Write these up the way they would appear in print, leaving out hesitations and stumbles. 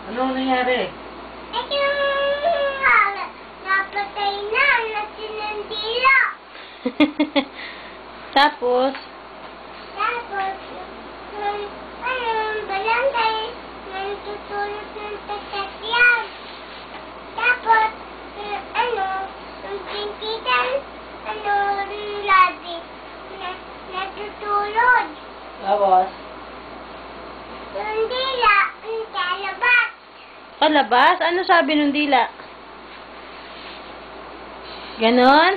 Ano nangyari? Ito yung napatay na, nasinandila. Tapos, Tapos, barangay, nagtutulog ng sasakyan. Tapos, yung tintitan, labi, natutulog. tapos, Yung dila, kalabas. palabas? Ano sabi nung dila? Ganon?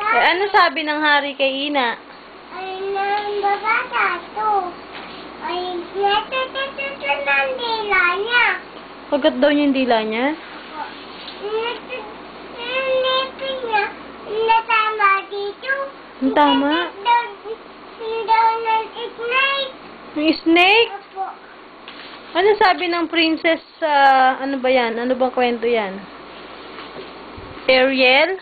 Eh, ano sabi ng hari kay Ina? Ay, nang babata to. Ay, natutulog ng dila niya. Kagat daw niya yung dila niya? Nipin niya, natama dito. Ang tama? Daw ng ignite. Yung snake? Opo. Ano sabi ng princess, ano ba yan? Ano bang kwento yan? Ariel?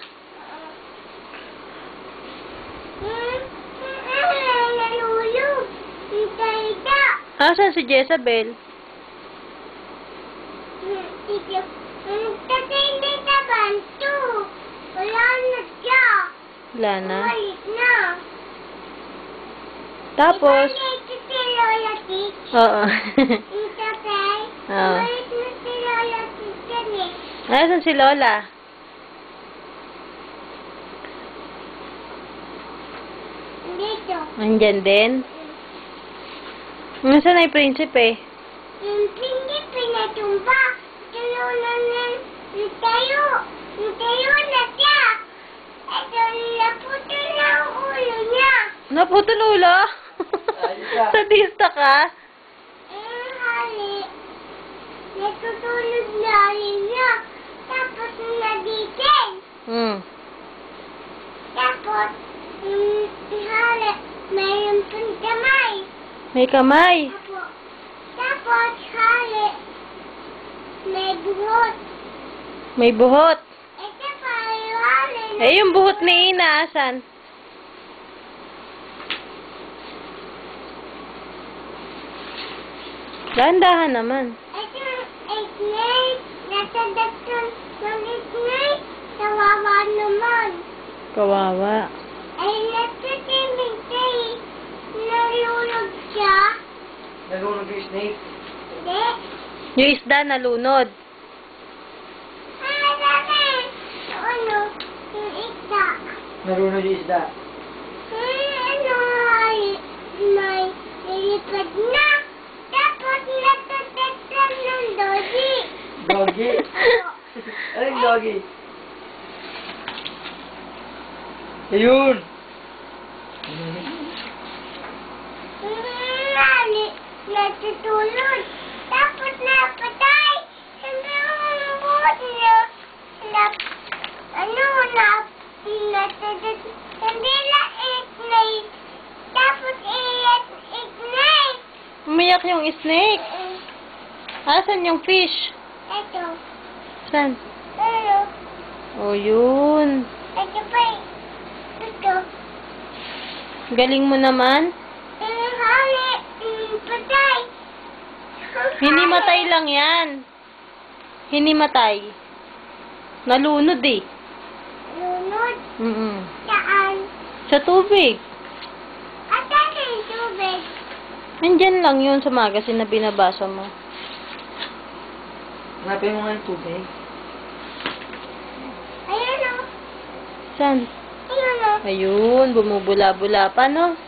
Nalulog. Ika-ika. Asan si Jezebel? Kasi hindi na banto. Wala na siya. Wala na. Umalis na. Tapos, Ito si Lola Tich. oo. Ito kay. Oo. Umalis na si Lola Tich yan eh. Asan si Lola? Dito. Andyan din? Nasaan na yung prinsipe? Yung hindi pinatumba. Tulungan ng tayo. Yung tayo na siya. Ito, naputo na ang ulo niya. Naputol ulo? Ayos ka. Sadista ka? Hali. Natutulog na rin niya. Tapos nagising. Hmm. Tapos, hali. Mayroon pang kamay. May kamay. Apo. Tapos, hali. May buhot. May buhot. Ito pa yung hali. Eh, yung buhot ni Ina, asan? Dahan-dahan naman. Ito yung snake. Nasa daktan ng snake. Kawawa naman. Kawawa. Ay, nasa timing tayo. Nalulog siya. Nalunod yung snake. Hindi. Yung isda nalunod. Dami. Ano? Yung isda. Nalunod yung isda. Ano? May nilipad na. Tapos natataktan ng doggy. Doggy? Anong doggy? Ayun! Natutulog. Tapos napatay. Hanggang buhot niya. Hindi na ignite. Tapos ignite. Umiyak yung snake. Asan yung fish? Ito. Saan? Ano? Oh, yun. Ito pa. Ito. Galing mo naman. Hali. Patay. Hinimatay lang yan. Hinimatay. Nalunod eh. Lunod. Saan? Sa tubig. At ano yung tubig? Nandyan lang yun sa magazine na binabasa mo. Hanapin mo nga yung tubig. Ayun o. Saan? Ayun o. Ayun, bumubula-bula pa, no?